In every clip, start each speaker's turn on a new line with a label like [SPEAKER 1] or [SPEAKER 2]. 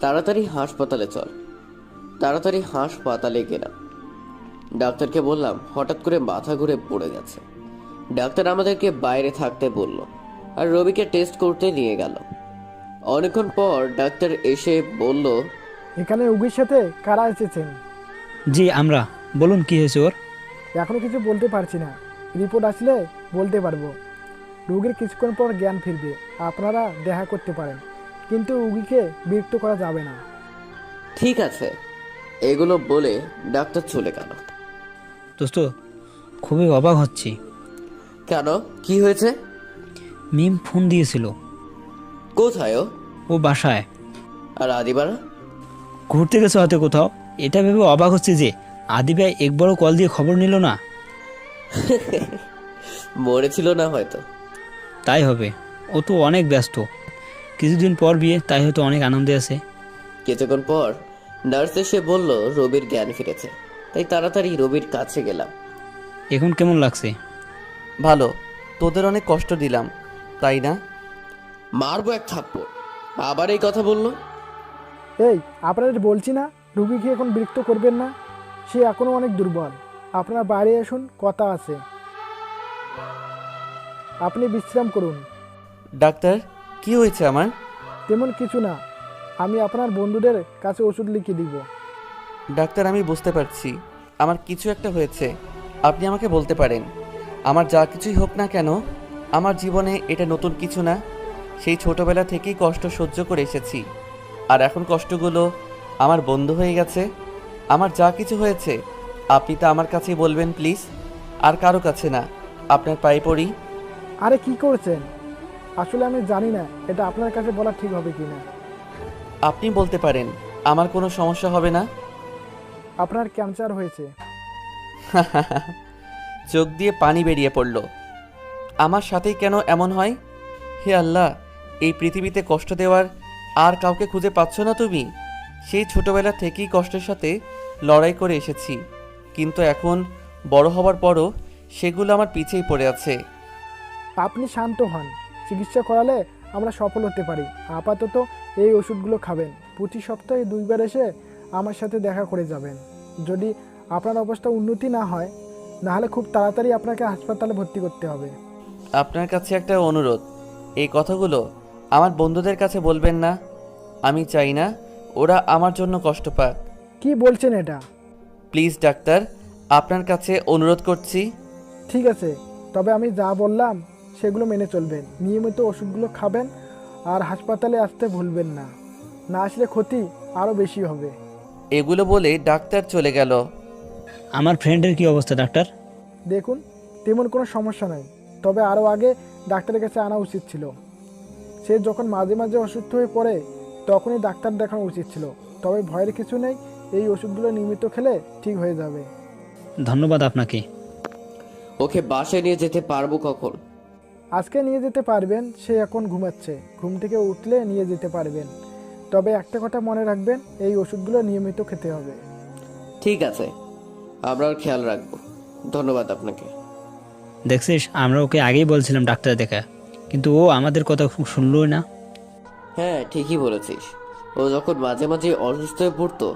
[SPEAKER 1] তাড়াতাড়ি হাসপাতালে চল। তাড়াতাড়ি হাসপাতালে গেলাম। ডাক্তারকে বললাম হঠাৎ করে মাথা ঘুরে পড়ে গেছে। ডাক্তার আমাদেরকে বাইরে থাকতে বলল আর রবিকে টেস্ট করতে নিয়ে গেল। অনেকক্ষণ পর ডাক্তার এসে বলল,
[SPEAKER 2] এখানে উগির সাথে কারা এসেছেন?
[SPEAKER 3] জি আমরা। বলুন কি হয়েছে ওর?
[SPEAKER 2] এখনো কিছু বলতে পারছি না, রিপোর্ট আসলে বলতে পারবো। রোগীর কিছুক্ষণ পর জ্ঞান ফিরবে, আপনারা দেখা করতে পারেন, কিন্তু রোগীকে বিরক্ত করা যাবে না।
[SPEAKER 1] ঠিক আছে। এগুলো বলে ডাক্তার চলে গেল।
[SPEAKER 3] দোস্ত, খুবই অবাক হচ্ছি।
[SPEAKER 1] কেন, কি হয়েছে?
[SPEAKER 3] মিম ফোন দিয়েছিল।
[SPEAKER 1] কোথায় ও?
[SPEAKER 3] ও বাসায়।
[SPEAKER 1] আর আদিবারা?
[SPEAKER 3] ঘুরতে গেছে হয়তো কোথাও। এটা ভেবে অবাক হচ্ছে যে আদি ভাই একবারও কল দিয়ে খবর নিল না।
[SPEAKER 1] মরেছিল না হয়তো।
[SPEAKER 3] তাই হবে, ও তো অনেক ব্যস্ত। কিছুদিন পর বিয়ে, তাই হয়তো অনেক আনন্দে আছে।
[SPEAKER 1] কিছুক্ষণ পর নার্স এসে বলল রবির জ্ঞান ফিরেছে। তাই তাড়াতাড়ি রবির কাছে গেলাম।
[SPEAKER 3] এখন কেমন লাগছে?
[SPEAKER 4] ভালো। তোদের অনেক কষ্ট দিলাম, তাই না?
[SPEAKER 1] মারবো এক থাপ্পড়। আবার এই কথা বললো।
[SPEAKER 2] এই, আপনাদের বলছি না রোগীকে এখন বিরক্ত করবেন না, সে এখনও অনেক দুর্বল। আপনারা বাইরে আসুন, কথা আছে। আপনি বিশ্রাম করুন।
[SPEAKER 4] ডাক্তার, কি হয়েছে আমার?
[SPEAKER 2] তেমন কিছু না, আমি আপনার বন্ধুদের কাছে ওষুধ লিখে দিব।
[SPEAKER 4] ডাক্তার, আমি বুঝতে পারছি আমার কিছু একটা হয়েছে। আপনি আমাকে বলতে পারেন। আমার যা কিছুই হোক না কেন, আমার জীবনে এটা নতুন কিছু না। সেই ছোটবেলা থেকেই কষ্ট সহ্য করে এসেছি, আর এখন কষ্টগুলো আমার বন্ধু হয়ে গেছে। আমার যা কিছু হয়েছে আপনি তা আমার কাছেই বলবেন প্লিজ, আর কারো কাছে না। আপনার পায়ে পড়ি।
[SPEAKER 2] আরে কি করছেন? আসলে আমি জানি না এটা আপনার কাছে বলা ঠিক হবে কি না।
[SPEAKER 4] আপনি বলতে পারেন, আমার কোনো সমস্যা হবে না।
[SPEAKER 2] আপনার ক্যান্সার হয়েছে।
[SPEAKER 4] চোখ দিয়ে পানি বেরিয়ে পড়ল। আমার সাথেই কেন এমন হয়? হে আল্লাহ, এই পৃথিবীতে কষ্ট দেওয়ার আর কাউকে খুঁজে পাচ্ছ না তুমি? সেই ছোটবেলা থেকেই কষ্টের সাথে লড়াই করে এসেছি, কিন্তু এখন বড় হবার পরও সেগুলো আমার পিছেই পড়ে আছে।
[SPEAKER 2] আপনি শান্ত হন, চিকিৎসা করালে আমরা সফল হতে পারি। আপাতত এই ওষুধগুলো খাবেন। প্রতি সপ্তাহে 2বার এসে আমার সাথে দেখা করে যাবেন। যদি আপনার অবস্থা উন্নতি না হয়, নাহলে খুব তাড়াতাড়ি আপনাকে হাসপাতালে ভর্তি করতে হবে।
[SPEAKER 4] আপনার কাছে একটা অনুরোধ, এই কথাগুলো আমার বন্ধুদের কাছে বলবেন না। আমি চাই না ওরা আমার জন্য কষ্ট পাক।
[SPEAKER 2] কি বলছেন এটা?
[SPEAKER 4] প্লিজ ডাক্তার, আপনার কাছে অনুরোধ করছি।
[SPEAKER 2] ঠিক আছে, তবে আমি যা বললাম সেগুলো মেনে চলবেন। নিয়মিত ওষুধগুলো খাবেন আর হাসপাতালে আসতে ভুলবেন না, না আসলে ক্ষতি আরও বেশি হবে।
[SPEAKER 4] এগুলো বলে ডাক্তার চলে গেল।
[SPEAKER 3] আমার ফ্রেন্ডের কি অবস্থা ডাক্তার?
[SPEAKER 2] দেখুন, তেমন কোনো সমস্যা নাই, তবে আরও আগে ডাক্তারের কাছে আনা উচিত ছিল। সে যখন মাঝে মাঝে অসুস্থ হয়ে পড়ে তখনই ডাক্তার দেখানো উচিত ছিল। তবে ভয়ের কিছু নেই, এই ওষুধগুলো নিয়মিত খেলে ঠিক হয়ে যাবে।
[SPEAKER 3] ধন্যবাদ আপনাকে।
[SPEAKER 1] ওকে বাসায় নিয়ে যেতে পারবো কখন?
[SPEAKER 2] আজকে নিয়ে যেতে পারবেন, সে এখন ঘুমাচ্ছে। ঘুম থেকে উঠলে নিয়ে যেতে পারবেন। তবে একটা কথা মনে রাখবেন, এই ওষুধগুলো নিয়মিত খেতে হবে।
[SPEAKER 1] ঠিক আছে, আমরা ওর খেয়াল রাখবো। ধন্যবাদ আপনাকে।
[SPEAKER 3] দেখছিস, আমরা ওকে আগেই বলছিলাম ডাক্তার দেখা, কিন্তু ও আমাদের কথা শুনলই না।
[SPEAKER 1] হ্যাঁ, ঠিকই বলেছিস। ও যখন মাঝে মাঝে অসুস্থ হয়ে পড়তো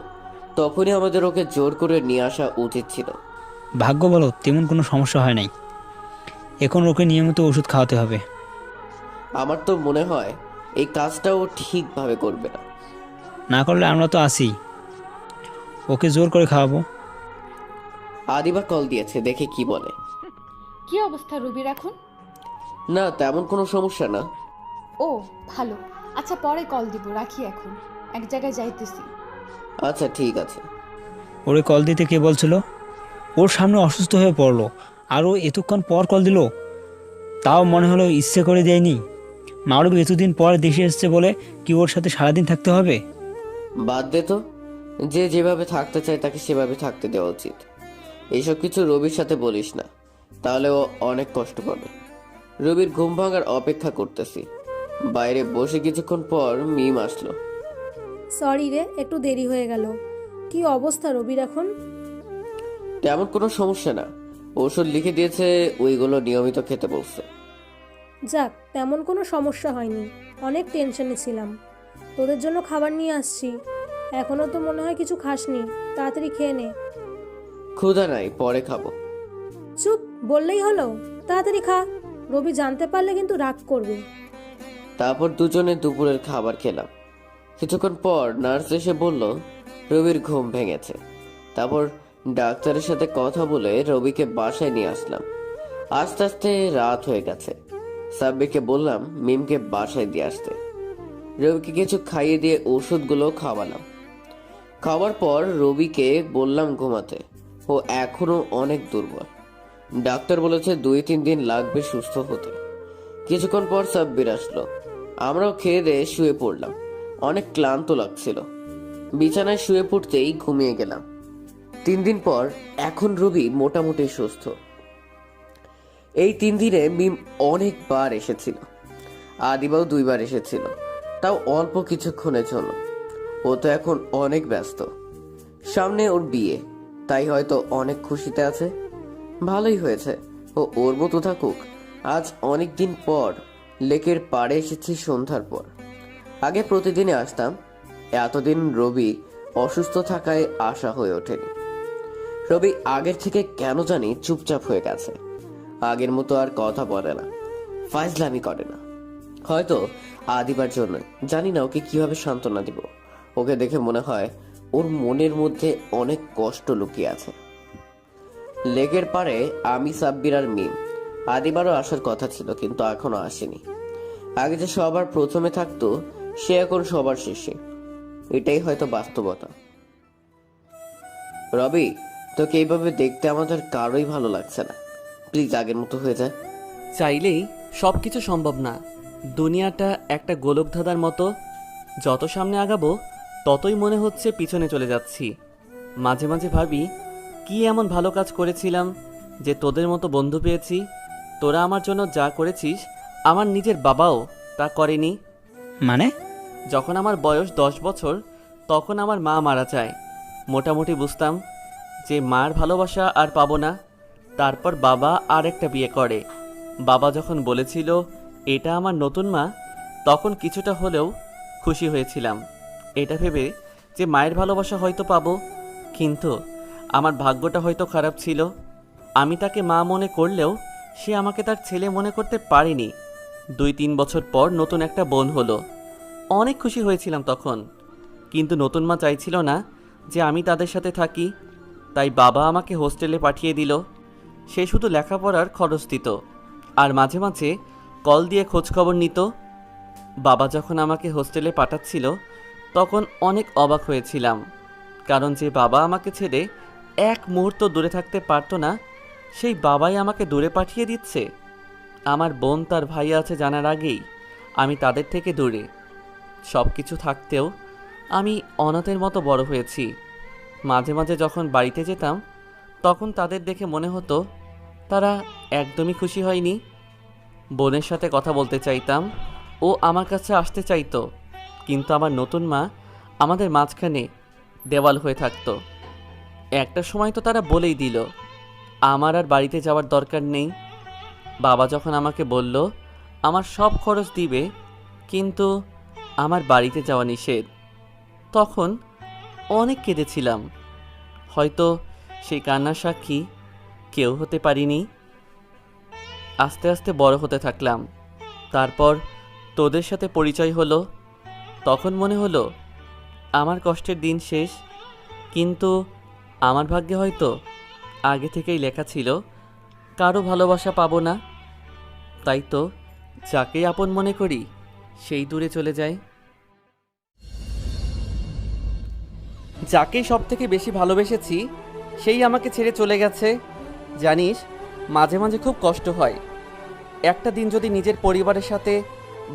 [SPEAKER 1] তখনই আমাদের ওকে জোর করে নিয়ে আসা উচিত ছিল।
[SPEAKER 3] ভাগ্য বলো তেমন কোনো সমস্যা হয় নাই। এখন ওকে নিয়মিত ওষুধ খাওয়াতে হবে।
[SPEAKER 1] আমার তো মনে হয় এই কাজটা ও ঠিকভাবে করবে না।
[SPEAKER 3] না করলে আমরা তো আছি, ওকে জোর করে খাওয়াবো।
[SPEAKER 1] আদিবা কল দিয়েছে, দেখে কি বলে।
[SPEAKER 5] কি অবস্থা রবির এখন?
[SPEAKER 1] না, তেমন কোনো সমস্যা না।
[SPEAKER 5] ও ভালো। আচ্ছা পরে কল দিব, রাখি এখন, এক জায়গায় যাইতেছি।
[SPEAKER 1] আচ্ছা ঠিক আছে।
[SPEAKER 3] ওরে কল দিতে কে বলছিল? ওর সামনে অসুস্থ হয়ে পড়লো আর ও এতক্ষণ পর কল দিল। তাও মনে হলো ইচ্ছে করে দেয়নি। মারুব এতদিন পর দেশে এসছে বলে কি ওর সাথে সারাদিন থাকতে হবে?
[SPEAKER 1] বাদ দে তো, যে যেভাবে থাকতে চায় তাকে সেভাবে থাকতে দেওয়া উচিত। এইসব কিছু রবির সাথে বলিস না, তাহলে ও অনেক কষ্ট পাবে। রবির ঘুম ভাঙার অপেক্ষা করতেছি। বাইরে বসে কিছুক্ষণ পর মিম আসলো।
[SPEAKER 6] সরি রে, একটু দেরি হয়ে গেল। কি অবস্থা রবির এখন?
[SPEAKER 1] তেমন কোনো সমস্যা না, ওষুধ লিখে দিয়েছে, ওইগুলো নিয়মিত খেতে বলছে।
[SPEAKER 6] যাক, তেমন কোনো সমস্যা হয়নি। অনেক টেনশনে ছিলাম। তোদের জন্য খাবার নিয়ে আসছি। এখনও তো মনে হয় কিছু খাসনি, তাড়াতাড়ি খেয়ে নে।
[SPEAKER 1] ক্ষুধা নাই, পরে খাবো।
[SPEAKER 6] চুপ, বললেই হলো, তাড়াতাড়ি খা। রবি জানতে পারলে কিন্তু রাগ করবে।
[SPEAKER 1] তারপর দুজনে দুপুরের খাবার খেলাম। কিছুক্ষণ পর নার্স এসে বলল রবির ঘুম ভেঙেছে। তারপর ডাক্তারের সাথে কথা বলে রবিকে বাসায় নিয়ে আসলাম। আস্তে আস্তে রাত হয়ে গেছে। সাব্বিরকে বললাম মিমকে বাসায় দিয়ে আসতে। রবিকে কিছু খাইয়ে দিয়ে ওষুধগুলো খাওয়ালাম। খাওয়ার পর রবিকে বললাম ঘুমাতে। ও এখনো অনেক দুর্বল। ডাক্তার বলেছে 2-3 দিন লাগবে সুস্থ হতে। কিছুক্ষণ পর সাব্বির আসলো। আমরাও খেয়ে দিয়ে শুয়ে পড়লাম। অনেক ক্লান্ত লাগছিল। বিছানায় শুয়ে পড়তেই ঘুমিয়ে গেলাম। 3 দিন পর এখন রবি মোটামুটি সুস্থ। এই 3 দিনে মিম অনেকবার এসেছিল। আদিবাও 2 বার এসেছিল, তাও অল্প কিছুক্ষণের জন্য। ও তো এখন অনেক ব্যস্ত। সামনে ওর বিয়ে, তাই হয়তো অনেক খুশিতে আছে। ভালোই হয়েছে, ও ওর মতো থাকুক। আজ অনেক দিন পর লেকের পাড়ে এসেছি সন্ধ্যার পর। আগে প্রতিদিনই আসতাম। এতদিন রবি অসুস্থ থাকায় আসা হয়ে ওঠেনি। রবি আগের থেকে কেন জানি চুপচাপ হয়ে গেছে। আগের মতো আর কথা বলে না, ফাইজলামি করে না। হয়তো আদিবার জন্য। জানি না ওকে কিভাবে সান্ত্বনা দিব। ওকে দেখে মনে হয় ওর মনের মধ্যে অনেক কষ্ট লুকিয়ে আছে। লেকের পাড়ে আমি, সাব্বির আর মিম। আদিবারও আসার কথা ছিল, কিন্তু এখনো আসেনি। আগে যে সবার প্রথমে থাকতো, সে এখন সবার শেষে। এটাই হয়তো বাস্তবতা। রবি, তোকে এইভাবে দেখতে আমাদের কারোই ভালো লাগছে না। প্লিজ আগের মতো হয়ে যায়।
[SPEAKER 4] চাইলেই সব কিছু সম্ভব না। দুনিয়াটা একটা গোলকধাঁধার মতো। যত সামনে আগাবো ততই মনে হচ্ছে পিছনে চলে যাচ্ছি। মাঝে মাঝে ভাবি কি এমন ভালো কাজ করেছিলাম যে তোদের মতো বন্ধু পেয়েছি। তোরা আমার জন্য যা করেছিস আমার নিজের বাবাও তা করেনি।
[SPEAKER 3] মানে?
[SPEAKER 4] যখন আমার বয়স 10 বছর তখন আমার মা মারা যায়। মোটামুটি বুঝতাম যে মার ভালোবাসা আর পাবো না। তারপর বাবা আর একটা বিয়ে করে। বাবা যখন বলেছিল এটা আমার নতুন মা, তখন কিছুটা হলেও খুশি হয়েছিলাম, এটা ভেবে যে মায়ের ভালোবাসা হয়তো পাবো। কিন্তু আমার ভাগ্যটা হয়তো খারাপ ছিল। আমি তাকে মা মনে করলেও সে আমাকে তার ছেলে মনে করতে পারেনি। 2-3 বছর পর নতুন একটা বোন হলো। অনেক খুশি হয়েছিলাম তখন। কিন্তু নতুন মা চাইছিল না যে আমি তাদের সাথে থাকি। তাই বাবা আমাকে হোস্টেলে পাঠিয়ে দিল। সে শুধু লেখাপড়ার খরচ দিত আর মাঝে মাঝে কল দিয়ে খোঁজখবর নিত। বাবা যখন আমাকে হোস্টেলে পাঠাচ্ছিল তখন অনেক অবাক হয়েছিলাম, কারণ যে বাবা আমাকে ছেড়ে এক মুহূর্ত দূরে থাকতে পারতো না, সেই বাবাই আমাকে দূরে পাঠিয়ে দিচ্ছে। আমার বোন তার ভাই আছে জানার আগেই আমি তাদের থেকে দূরে। সব কিছু থাকতেও আমি অনাথের মতো বড় হয়েছি। মাঝে মাঝে যখন বাড়িতে যেতাম তখন তাদের দেখে মনে হতো তারা একদমই খুশি হয়নি। বোনের সাথে কথা বলতে চাইতাম, ও আমার কাছে আসতে চাইতো, কিন্তু আমার নতুন মা আমাদের মাঝখানে দেওয়াল হয়ে থাকতো। একটা সময় তো তারা বলেই দিল আমার আর বাড়িতে যাওয়ার দরকার নেই। বাবা যখন আমাকে বলল আমার সব খরচ দিবে, কিন্তু আমার বাড়িতে যাওয়া নিষেধ, তখন অনেক কেঁদেছিলাম। হয়তো সেই কান্নার সাক্ষী কেউ হতে পারিনি। আস্তে আস্তে বড় হতে থাকলাম। তারপর তোদের সাথে পরিচয় হলো। তখন মনে হলো আমার কষ্টের দিন শেষ। কিন্তু আমার ভাগ্যে হয়তো আগে থেকেই লেখা ছিল কারো ভালোবাসা পাবো না। তাই তো যাকেই আপন মনে করি সেই দূরে চলে যায়। যাকে সব থেকে বেশি ভালোবেসেছি সেই আমাকে ছেড়ে চলে গেছে। জানিস, মাঝে মাঝে খুব কষ্ট হয়। একটা দিন যদি নিজের পরিবারের সাথে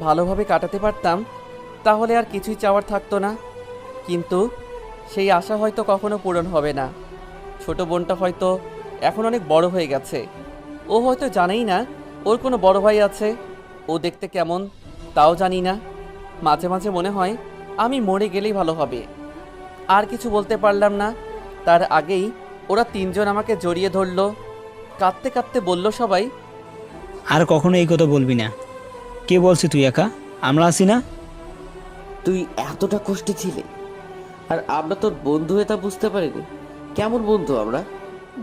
[SPEAKER 4] ভালোভাবে কাটাতে পারতাম তাহলে আর কিছুই চাওয়ার থাকতো না। কিন্তু সেই আশা হয়তো কখনো পূরণ হবে না। ছোট বোনটা হয়তো এখন অনেক বড় হয়ে গেছে। ও হয়তো জানেই না ওর কোনো বড় ভাই আছে। ও দেখতে কেমন তাও জানি না। মাঝে মাঝে মনে হয় আমি মরে গেলেই ভালো হবে। আর কিছু বলতে পারলাম না। তার আগেই ওরা 3 জন আমাকে জড়িয়ে ধরলো। কাঁদতে কাঁদতে বলল সবাই,
[SPEAKER 3] আর কখনো এই কথা বলবি না। কে বলছে তুই একা? আমরা আছি না?
[SPEAKER 1] তুই এতটা কষ্টে ছিলি, আর আমরা তোর বন্ধু হয়ে তা বুঝতে পারিনি। কেমন বন্ধু আমরা?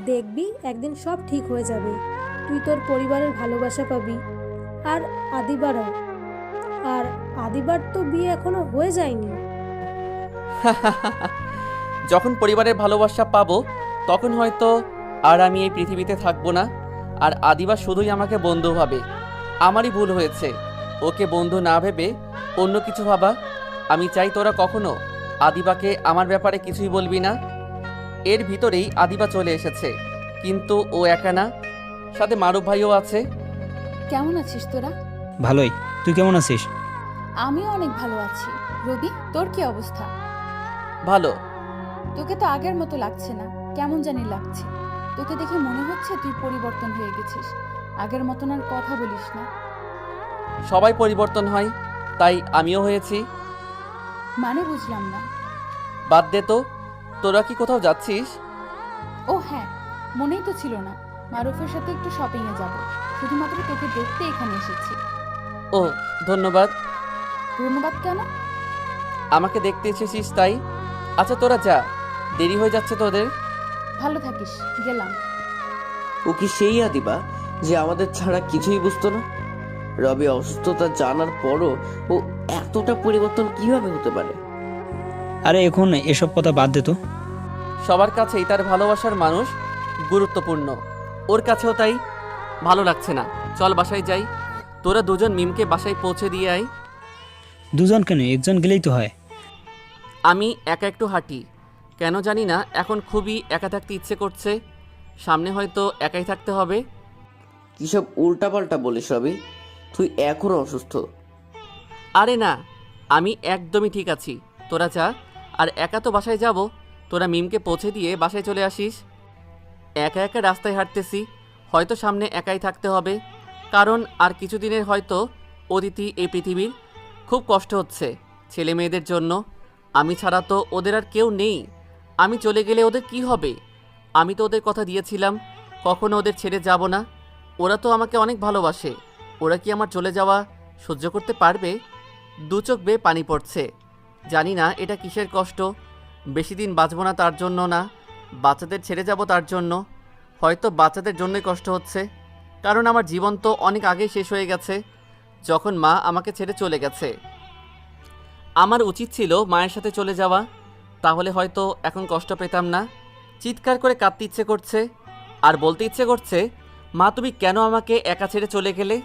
[SPEAKER 6] দেখবি একদিন সব ঠিক হয়ে যাবে। তুই তোর পরিবারের ভালোবাসা পাবি, আর আদিবারও। আর আদিবার তো বিয়ে এখনো হয়ে যায়নি।
[SPEAKER 4] যখন পরিবারের ভালোবাসা পাবো তখন হয়তো আর আমি এই পৃথিবীতে থাকবো না, আর আদিবা শুধুই আমাকে বন্ধু ভাবে। আমারই ভুল হয়েছে, ওকে বন্ধু না ভেবে অন্য কিছু ভাবা। আমি চাই তোরা কখনো আদিবাকে আমার ব্যাপারে কিছুই বলবি না। এর ভিতরেই আদিবা চলে এসেছে, কিন্তু ও একা না, সাথে মারুফ ভাইও আছে।
[SPEAKER 5] কেমন আছিস তোরা?
[SPEAKER 3] ভালোই। তুই কেমন আছিস?
[SPEAKER 5] আমিও অনেক ভালো আছি। রবি, তোর কি অবস্থা?
[SPEAKER 4] ভালো।
[SPEAKER 5] তোকে তো আগের মতো লাগছে না, কেমন জানি লাগছে। তোকে দেখে মনে হচ্ছে তুই পরিবর্তন হয়ে গেছিস। আগের মতন আর কথা বলিস না।
[SPEAKER 4] সবাই পরিবর্তন হয়, তাই আমিও হয়েছি।
[SPEAKER 5] মানে বুঝলাম না।
[SPEAKER 4] বাদ দে তো, তোরা কি কোথাও যাচ্ছিস?
[SPEAKER 5] ও হ্যাঁ, মনেই তো ছিল না। মারুফের সাথে একটু শপিংয়ে যাব। শুধুমাত্র তোকে দেখতে এখানে এসেছি।
[SPEAKER 4] ও ধন্যবাদ।
[SPEAKER 5] ধন্যবাদ কেন?
[SPEAKER 4] আমাকে দেখতে এসেছিস তাই। আচ্ছা তোরা যা, দেরি হয়ে যাচ্ছে তোদের।
[SPEAKER 5] ভালো থাকিস, গেলাম।
[SPEAKER 1] ও কি সেই আদিবা যে আমাদের ছাড়া কিছুই বুঝতো না? রবি অসুস্থতা জানার পরও ও এতটা পরিবর্তন কিভাবে হতে পারে?
[SPEAKER 3] আরে এখন এসব কথা বাদ দে তো।
[SPEAKER 4] সবার কাছেই তার ভালোবাসার মানুষ গুরুত্বপূর্ণ, ওর কাছেও তাই। ভালো লাগছে না, চল বাসায় যাই। তোরা দুজন মিমকে বাসায় পৌঁছে দিয়ে আয়।
[SPEAKER 3] দুজন কেন, একজন গেলেই তো হয়।
[SPEAKER 4] আমি একা একটু হাঁটি, কেন জানি না এখন খুবই একা থাকতে ইচ্ছে করছে। সামনে হয়তো একাই থাকতে হবে।
[SPEAKER 1] কিসব উল্টাপাল্টা বলিস রবি? তুই এখনো অসুস্থ।
[SPEAKER 4] আরে না, আমি একদমই ঠিক আছি। তোরা যা, আর একা তো বাসায় যাব। তোরা মিমকে পৌঁছে দিয়ে বাসায় চলে আসিস। একা একা রাস্তায় হাঁটতেছি, হয়তো সামনে একাই থাকতে হবে, কারণ আর কিছুদিনের হয়তো অদিতি এই পৃথিবীর। খুব কষ্ট হচ্ছে ছেলে মেয়েদের জন্য। আমি ছাড়া তো ওদের আর কেউ নেই। আমি চলে গেলে ওদের কি হবে? আমি তো ওদের কথা দিয়েছিলাম কখনো ওদের ছেড়ে যাব না। ওরা তো আমাকে অনেক ভালোবাসে। ওরা কি আমার চলে যাওয়া সহ্য করতে পারবে? দু চোখ বেয়ে পানি পড়ছে। জানি না এটা কিসের কষ্ট। বেশি দিন বাঁচব না তার জন্য না, বাচ্চাদের ছেড়ে যাব তার জন্য। হয়তো বাচ্চাদের জন্যই কষ্ট হচ্ছে, কারণ আমার জীবন তো অনেক আগেই শেষ হয়ে গেছে, যখন মা আমাকে ছেড়ে চলে গেছে। আমার উচিত ছিল মায়ের সাথে চলে যাওয়া, তাহলে হয়তো এখন কষ্ট পেতাম না। চিৎকার করে কাঁদতে ইচ্ছে করছে, আর বলতে ইচ্ছে করছে, মা তুমি কেন আমাকে একা ছেড়ে চলে গেলে?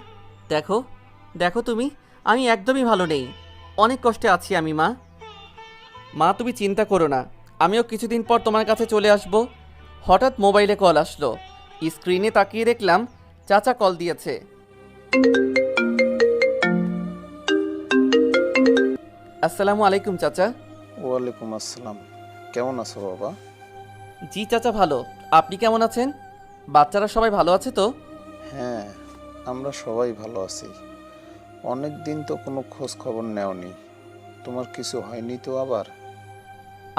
[SPEAKER 4] দেখো দেখো তুমি, আমি একদমই ভালো নেই, অনেক কষ্টে আছি আমি। মা মা তুমি চিন্তা করো না, আমিও কিছুদিন পর তোমার কাছে চলে আসব। হঠাৎ মোবাইলে কল আসলো, স্ক্রিনে তাকিয়ে দেখলাম চাচা কল দিয়েছে। আসসালামু আলাইকুম চাচা।
[SPEAKER 7] ওয়ালাইকুম আসসালাম। কেমন আছো বাবা?
[SPEAKER 4] জি চাচা ভালো, আপনি কেমন আছেন? বাচ্চারা সবাই ভালো আছে তো?
[SPEAKER 7] হ্যাঁ, আমরা সবাই ভালো আছি। অনেক দিন তো কোনো খোঁজ খবর নেওনি। তোমার কিছু হয়নি তো আবার?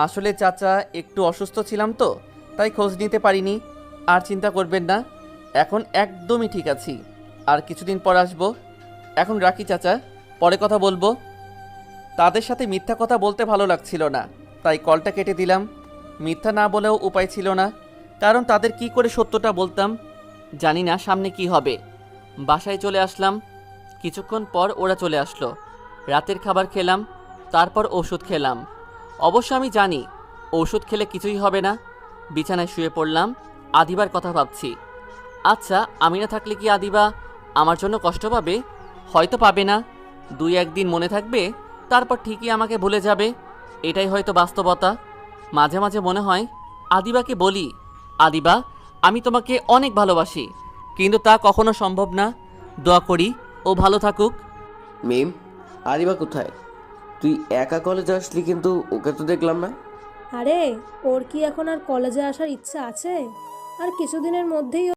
[SPEAKER 4] আসলে চাচা একটু অসুস্থ ছিলাম তো, তাই খোঁজ নিতে পারিনি। আর চিন্তা করবেন না, এখন একদমই ঠিক আছি। আর কিছুদিন পর আসবো। এখন রাখি চাচা, পরে কথা বলবো। তাদের সাথে মিথ্যা কথা বলতে ভালো লাগছিল না, তাই কলটা কেটে দিলাম। মিথ্যা না বলেও উপায় ছিল না, কারণ তাদের কি করে সত্যটা বলতাম। জানি না সামনে কি হবে। বাসায় চলে আসলাম। কিছুক্ষণ পর ওরা চলে আসলো। রাতের খাবার খেলাম, তারপর ওষুধ খেলাম। অবশ্য আমি জানি ওষুধ খেলে কিছুই হবে না। বিছানায় শুয়ে পড়লাম, আদিবার কথা ভাবছি। আচ্ছা, আমি না থাকলে কি আদিবা আমার জন্য কষ্ট পাবে? হয়তো পাবে না, 2-1 দিন মনে থাকবে, তারপর ঠিকই আমাকে ভুলে যাবে। এটাই হয়তো বাস্তবতা। মাঝে মাঝে মনে হয় আদিবাকে বলি, আদিবা আমি তোমাকে অনেক ভালোবাসি, কিন্তু তা কখনো সম্ভব না। দোয়া করি ও ভালো থাকুক।
[SPEAKER 1] মিম, আদিবা কোথায়? তুই একা কলেজে আসলি, কিন্তু ওকে তো দেখলাম না।
[SPEAKER 6] আরে ওর কি এখন আর কলেজে আসার ইচ্ছা আছে? আর কিছুদিনের মধ্যেই